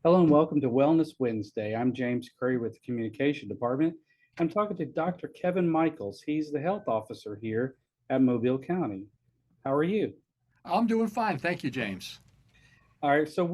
Hello and welcome to Wellness Wednesday. I'm James Currie with the Communication Department. I'm talking to Dr. Kevin Michaels. He's the health officer here at Mobile County. How are you? I'm doing fine. Thank you, James. All right, so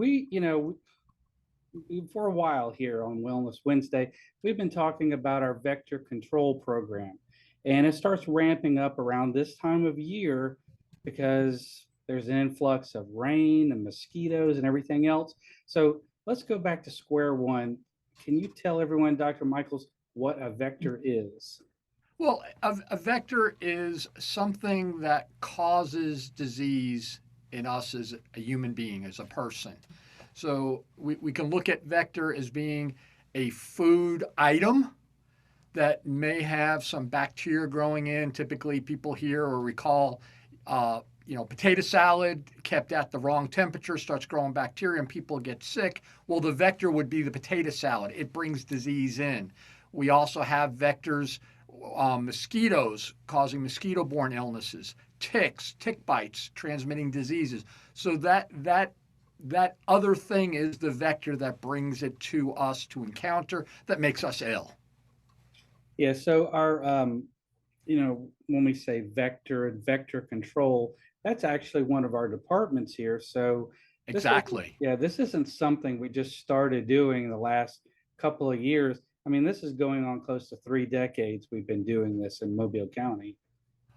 for a while here on Wellness Wednesday, we've been talking about our vector control program. And it starts ramping up around this time of year because there's an influx of rain and mosquitoes and everything else. So let's go back to square one. Can you tell everyone, Dr. Michaels, what a vector is? Well, a vector is something that causes disease in us as a human being, as a person. So we can look at vector as being a food item that may have some bacteria growing in. Typically, people hear or recall, potato salad kept at the wrong temperature starts growing bacteria and people get sick. Well, the vector would be the potato salad. It brings disease in. We also have vectors, mosquitoes causing mosquito-borne illnesses, ticks, tick bites transmitting diseases. So that other thing is the vector that brings it to us to encounter that makes us ill. Yeah, so when we say vector and vector control, that's actually one of our departments here. So this is, Exactly. yeah, this isn't something we just started doing in the last couple of years. I mean, this is going on close to 3 decades we've been doing this in Mobile County.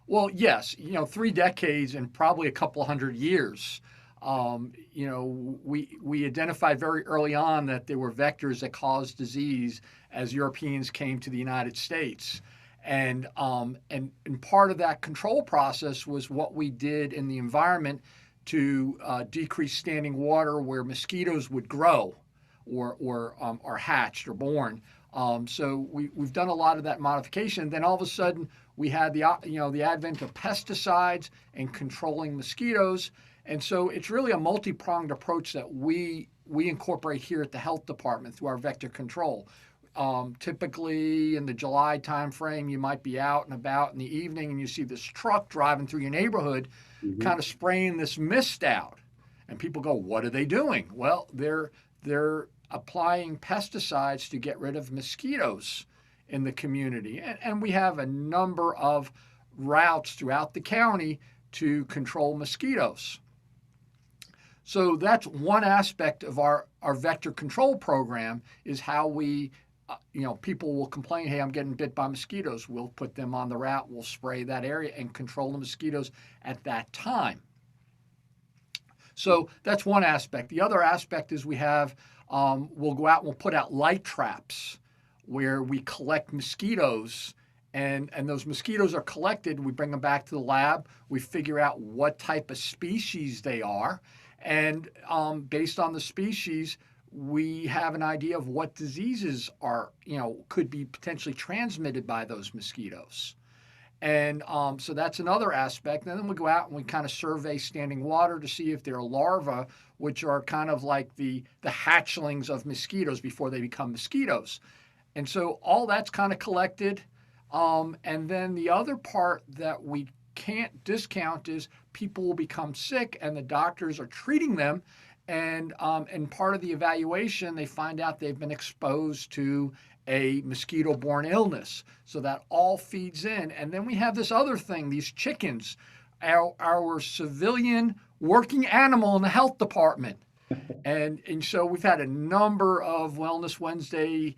Well, yes, 3 decades and probably a couple hundred years. We identified very early on that there were vectors that caused disease as Europeans came to the United States, and part of that control process was what we did in the environment to decrease standing water where mosquitoes would grow, or are hatched or born. So we've done a lot of that modification. Then all of a sudden we had the advent of pesticides and controlling mosquitoes, and so it's really a multi-pronged approach that we incorporate here at the health department through our vector control. Typically in the July timeframe, you might be out and about in the evening and you see this truck driving through your neighborhood, Mhm. kind of spraying this mist out, and people go, "What are they doing?" Well, they're applying pesticides to get rid of mosquitoes in the community. And we have a number of routes throughout the county to control mosquitoes. So that's one aspect of our vector control program is how people will complain, hey, I'm getting bit by mosquitoes. We'll put them on the route, we'll spray that area and control the mosquitoes at that time. So that's one aspect. The other aspect is we'll go out and we'll put out light traps where we collect mosquitoes, and those mosquitoes are collected. We bring them back to the lab. We figure out what type of species they are, and based on the species, we have an idea of what diseases could be potentially transmitted by those mosquitoes. And so that's another aspect. And then we go out and we kind of survey standing water to see if there are larvae, which are kind of like the hatchlings of mosquitoes before they become mosquitoes. And so all that's kind of collected. And then the other part that we can't discount is people will become sick and the doctors are treating them. And part of the evaluation, they find out they've been exposed to a mosquito borne illness. So that all feeds in. And then we have this other thing, these chickens, our civilian working animal in the health department. And so we've had a number of Wellness Wednesday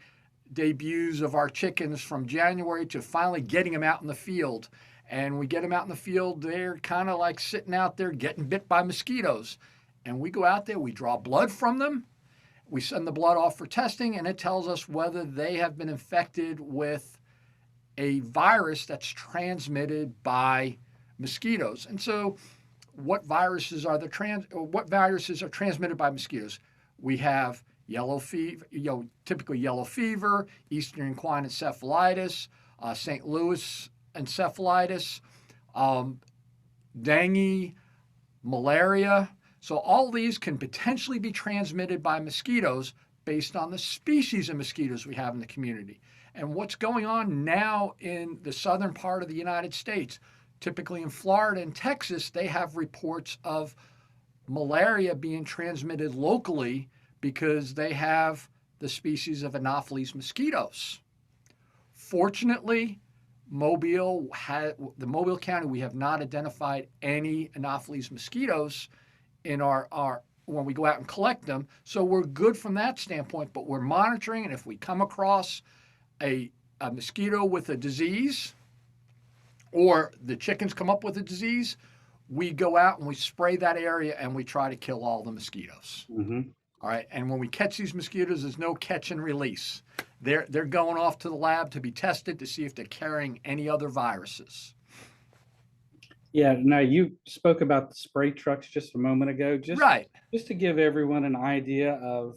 debuts of our chickens from January to finally getting them out in the field. And we get them out in the field, they're kind of like sitting out there getting bit by mosquitoes. And we go out there, we draw blood from them, we send the blood off for testing, and it tells us whether they have been infected with a virus that's transmitted by mosquitoes. And so, what viruses are transmitted by mosquitoes? We have yellow fever, typically yellow fever, Eastern equine encephalitis, St. Louis encephalitis, um, dengue, malaria. So all these can potentially be transmitted by mosquitoes based on the species of mosquitoes we have in the community. And what's going on now in the southern part of the United States, typically in Florida and Texas, they have reports of malaria being transmitted locally because they have the species of Anopheles mosquitoes. Fortunately, the Mobile County, we have not identified any Anopheles mosquitoes in our when we go out and collect them. So we're good from that standpoint, but we're monitoring, and if we come across a mosquito with a disease or the chickens come up with a disease, we go out and we spray that area and we try to kill all the mosquitoes. All right. And when we catch these mosquitoes, there's no catch and release. They're going off to the lab to be tested to see if they're carrying any other viruses. Yeah. Now you spoke about the spray trucks just a moment ago. Just to give everyone an idea of,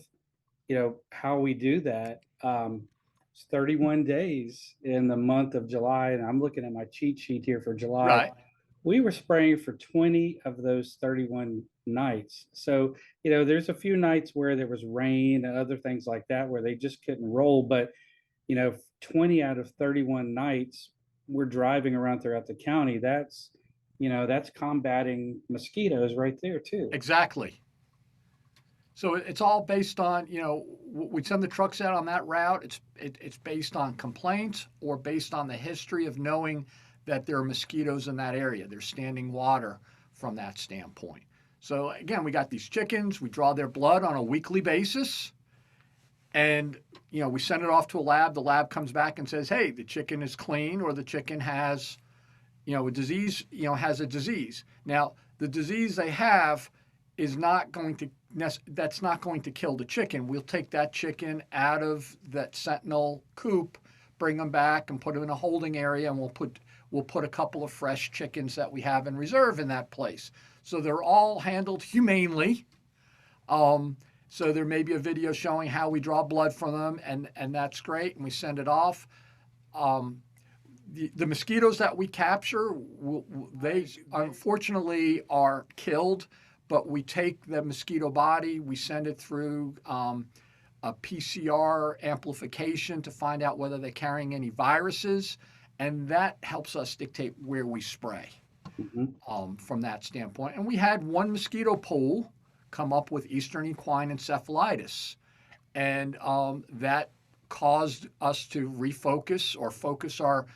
how we do that. It's 31 days in the month of July, and I'm looking at my cheat sheet here for July. Right. We were spraying for 20 of those 31 nights. So, there's a few nights where there was rain and other things like that where they just couldn't roll. But, 20 out of 31 nights, we're driving around throughout the county. That's combating mosquitoes right there too. Exactly. So it's all based on, we send the trucks out on that route. It's based on complaints or based on the history of knowing that there are mosquitoes in that area. There's standing water from that standpoint. So again, we got these chickens. We draw their blood on a weekly basis. And, we send it off to a lab. The lab comes back and says, hey, the chicken is clean, or the chicken has, a disease, has a disease. Now, the disease they have is not going to kill the chicken. We'll take that chicken out of that Sentinel coop, bring them back and put them in a holding area, and we'll put a couple of fresh chickens that we have in reserve in that place. So they're all handled humanely. So there may be a video showing how we draw blood from them, and that's great, and we send it off. The mosquitoes that we capture, they unfortunately are killed, but we take the mosquito body, we send it through a PCR amplification to find out whether they're carrying any viruses, and that helps us dictate where we spray from that standpoint. And we had one mosquito pool come up with Eastern Equine Encephalitis, and that caused us to refocus or focus our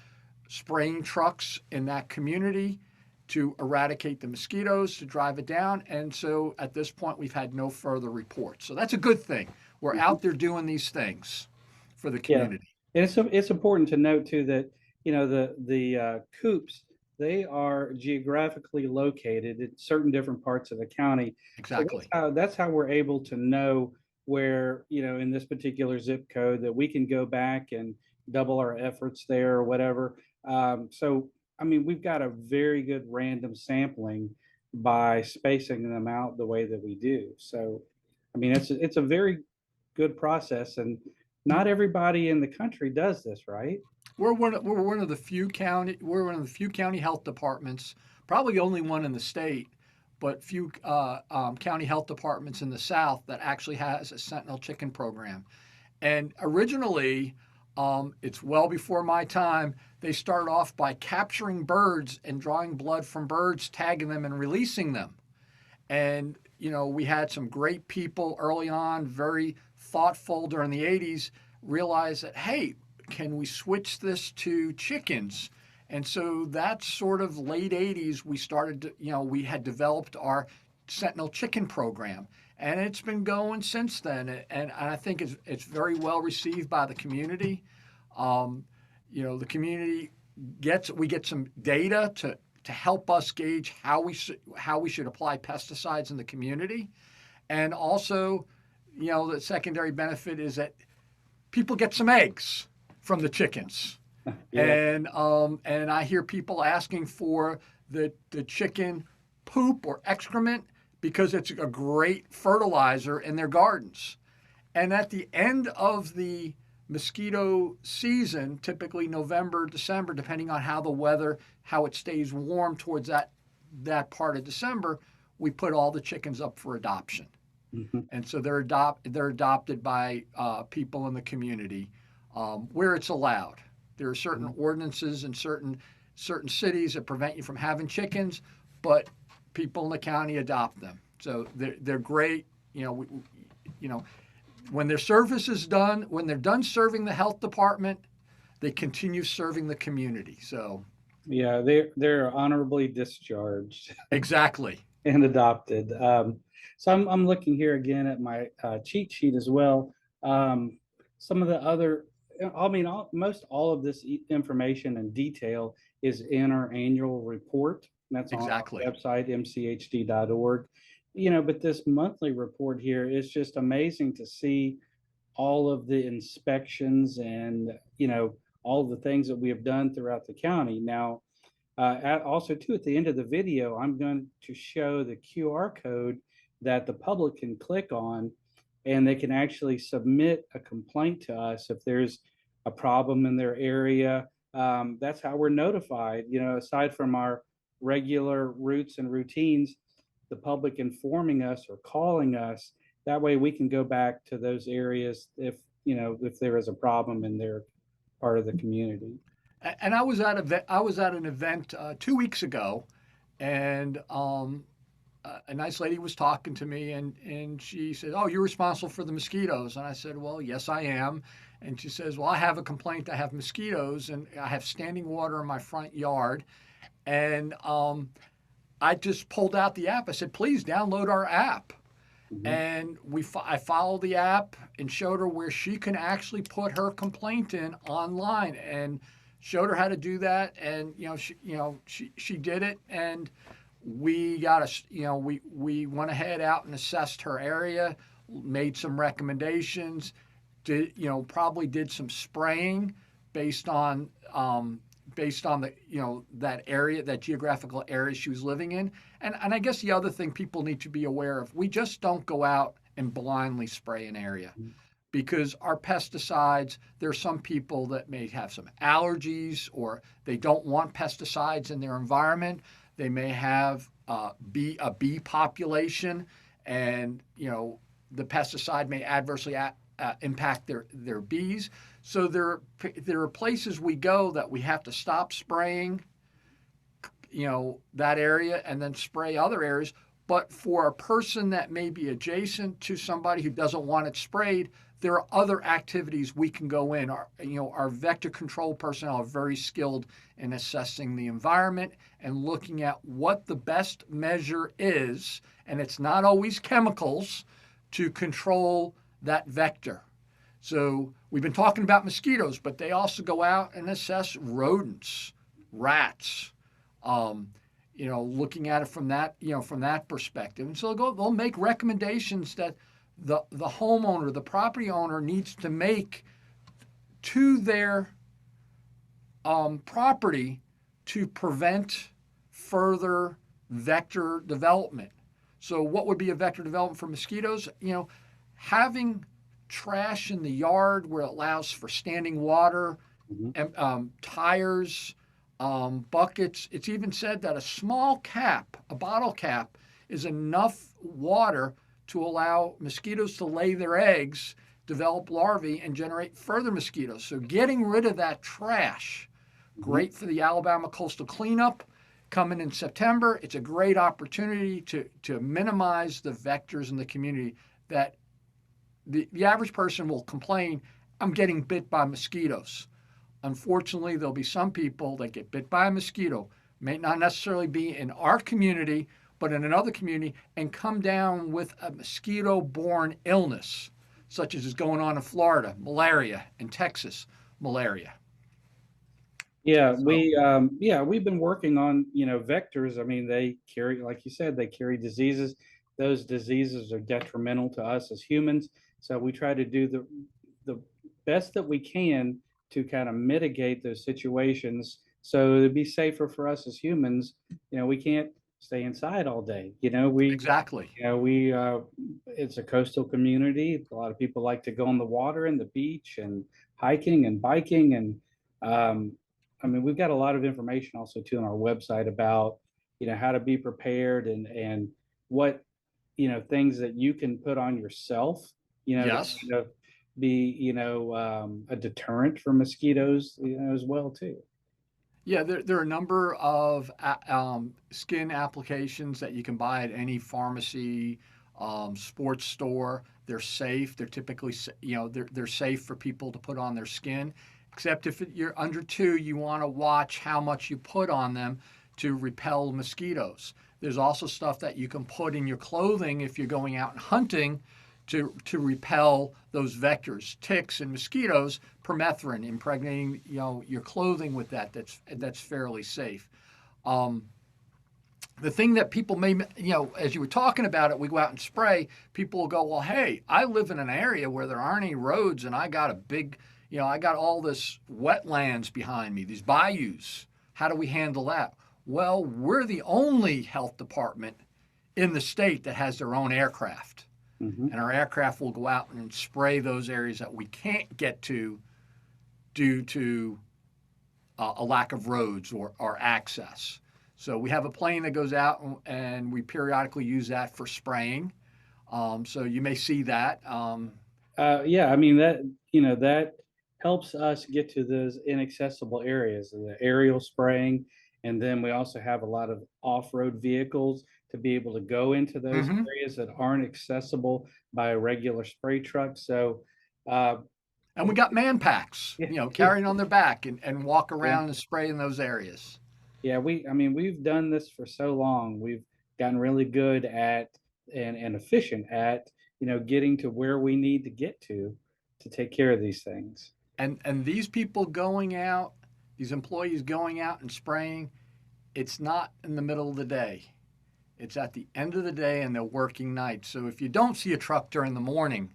spraying trucks in that community to eradicate the mosquitoes, to drive it down. And so at this point, we've had no further reports. So that's a good thing. We're out there doing these things for the community. Yeah. And it's important to note too that, the coops, they are geographically located in certain different parts of the county. Exactly. So that's how we're able to know where, in this particular zip code that we can go back and double our efforts there or whatever. We've got a very good random sampling by spacing them out the way that we do. So, it's a very good process, and not everybody in the country does this, right? We're one of the few county health departments, probably the only one in the state, but few county health departments in the South that actually has a Sentinel chicken program. And originally, it's well before my time, they started off by capturing birds and drawing blood from birds, tagging them and releasing them. And, we had some great people early on, very thoughtful during the 80s, realize that, hey, can we switch this to chickens? And so that's sort of late 80s, we started to, we had developed our Sentinel chicken program. And it's been going since then. And I think it's very well received by the community. The community we get some data to help us gauge how we should apply pesticides in the community. And also, the secondary benefit is that people get some eggs from the chickens. Yeah. And I hear people asking for the chicken poop or excrement because it's a great fertilizer in their gardens. And at the end of the mosquito season, typically November, December, depending on how it stays warm towards that part of December, we put all the chickens up for adoption. And so they're adopted by people in the community where it's allowed. There are certain ordinances in certain cities that prevent you from having chickens, but people in the county adopt them. So they're great. you know, when their service is done, when they're done serving the health department, they continue serving the community. So Yeah, they're honorably discharged exactly. and adopted. So I'm looking here again at my cheat sheet as well. Some of the other, I mean, most all of this information and detail is in our annual report. And that's on our Exactly. website, mchd.org. But this monthly report here is just amazing to see all of the inspections and, all of the things that we have done throughout the county. Now, also, too, at the end of the video, I'm going to show the QR code that the public can click on, and they can actually submit a complaint to us if there's a problem in their area. That's how we're notified. Aside from our regular routes and routines, the public informing us or calling us. That way, we can go back to those areas if there is a problem in their part of the community. And I was at an event 2 weeks ago, and a nice lady was talking to me, and she said, "Oh, you're responsible for the mosquitoes." And I said, "Well, yes, I am." And she says, "Well, I have a complaint. I have mosquitoes, and I have standing water in my front yard." And I just pulled out the app. I said, "Please download our app." Mhm. And I followed the app and showed her where she can actually put her complaint in online, and showed her how to do that. And she did it, and we got we went ahead out and assessed her area, made some recommendations, probably did some spraying based on the that area, that geographical area she was living in. And I guess the other thing people need to be aware of, we just don't go out and blindly spray an area, because our pesticides, there are some people that may have some allergies, or they don't want pesticides in their environment. They may have a bee population, and the pesticide may adversely impact their bees. So there are places we go that we have to stop spraying, that area, and then spray other areas. But for a person that may be adjacent to somebody who doesn't want it sprayed, there are other activities we can go in. Our vector control personnel are very skilled in assessing the environment and looking at what the best measure is, and it's not always chemicals, to control that vector. So we've been talking about mosquitoes, but they also go out and assess rodents, rats, looking at it from that perspective. And so they'll make recommendations that the homeowner, the property owner, needs to make to their property to prevent further vector development. So what would be a vector development for mosquitoes? Having trash in the yard where it allows for standing water, Mhm. tires, buckets. It's even said that a small cap, a bottle cap, is enough water to allow mosquitoes to lay their eggs, develop larvae, and generate further mosquitoes. So getting rid of that trash, great for the Alabama coastal cleanup coming in September. It's a great opportunity to minimize the vectors in the community that the average person will complain, "I'm getting bit by mosquitoes." Unfortunately, there'll be some people that get bit by a mosquito, may not necessarily be in our community, but in another community, and come down with a mosquito-borne illness, such as is going on in Florida, malaria, in Texas, malaria. Yeah, So, we've been working on, vectors. I mean, they carry, like you said, they carry diseases. Those diseases are detrimental to us as humans. So we try to do the best that we can to kind of mitigate those situations so it'd be safer for us as humans. We can't stay inside all day. exactly. It's a coastal community. A lot of people like to go on the water and the beach and hiking and biking. And I mean, we've got a lot of information also too on our website about, how to be prepared and what, things that you can put on yourself, to Yes. kind of be, a deterrent for mosquitoes, as well too. Yeah, there are a number of skin applications that you can buy at any pharmacy, sports store They're safe. They're typically, they're safe for people to put on their skin. Except if you're under 2, you want to watch how much you put on them to repel mosquitoes. There's also stuff that you can put in your clothing if you're going out and hunting to repel those vectors, ticks and mosquitoes. Permethrin, impregnating your clothing with that. That's fairly safe. The thing that people may, as you were talking about it, we go out and spray. People will go, well, hey, I live in an area where there aren't any roads, and I got a big, I got all this wetlands behind me, these bayous. How do we handle that? Well, we're the only health department in the state that has their own aircraft. Mm-hmm. And our aircraft will go out and spray those areas that we can't get to due to a lack of roads or access. So we have a plane that goes out and we periodically use that for spraying. So you may see that. Yeah, I mean that helps us get to those inaccessible areas, the aerial spraying, and then we also have a lot of off-road vehicles to be able to go into those mm-hmm. areas that aren't accessible by a regular spray truck. So, and we got man packs, carrying on their back and walk around and spray in those areas. Yeah, we've done this for so long. We've gotten really good at and efficient at, getting to where we need to get to take care of these things. And these people going out, these employees going out and spraying, it's not in the middle of the day. It's at the end of the day and they're working nights. So if you don't see a truck during the morning,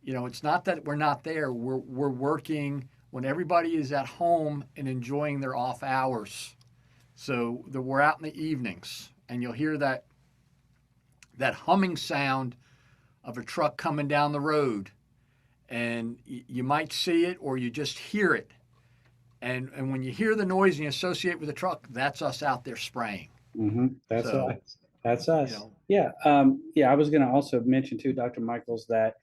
it's not that we're not there. We're working when everybody is at home and enjoying their off hours. So we're out in the evenings, and you'll hear that humming sound of a truck coming down the road, and you might see it or you just hear it. And when you hear the noise and you associate with the truck, that's us out there spraying. Mm-hmm. That's us. That's us. Yeah. I was going to also mention too, Dr. Michaels, that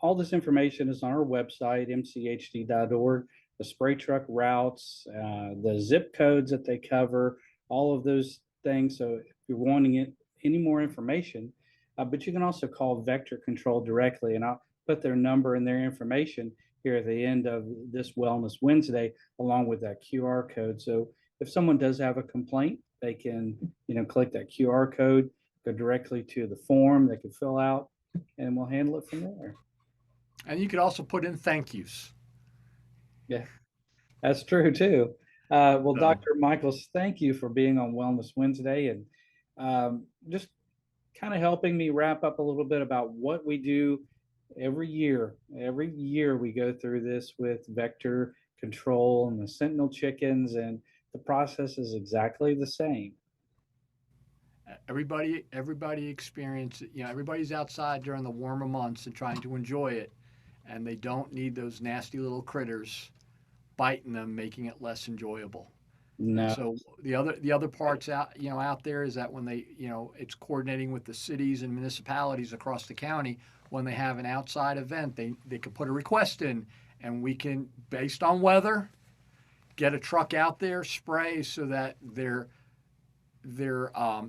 all this information is on our website, mchd.org. The spray truck routes, the zip codes that they cover, all of those things. So if you're wanting any more information, but you can also call Vector Control directly, and I'll put their number and their information here at the end of this Wellness Wednesday, along with that QR code. So if someone does have a complaint, they can, click that QR code, go directly to the form they can fill out, and we'll handle it from there. And you could also put in thank yous. Yeah, that's true too. Well, Dr. Michaels, thank you for being on Wellness Wednesday and just kind of helping me wrap up a little bit about what we do every year. Every year we go through this with Vector Control and the Sentinel chickens, and the process is exactly the same. Everybody experiences, everybody's outside during the warmer months and trying to enjoy it, and they don't need those nasty little critters biting them, making it less enjoyable. No. So the other parts out there is that when they, it's coordinating with the cities and municipalities across the county. When they have an outside event, they could put a request in, and we can, based on weather, get a truck out there, spray, so that their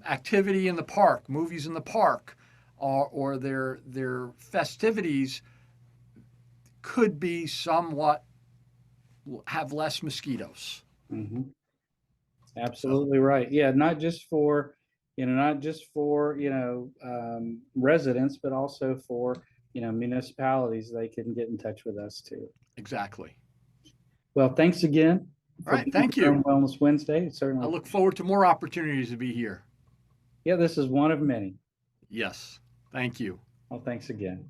activity in the park, movies in the park, or their festivities could be somewhat, have less mosquitoes. Mm-hmm. Absolutely right. Yeah, not just for residents, but also for municipalities. They can get in touch with us too. Exactly. Well, thanks again. All right, thank you. On Wellness Wednesday. Certainly. I look forward to more opportunities to be here. Yeah, this is one of many. Yes. Thank you. Well, thanks again.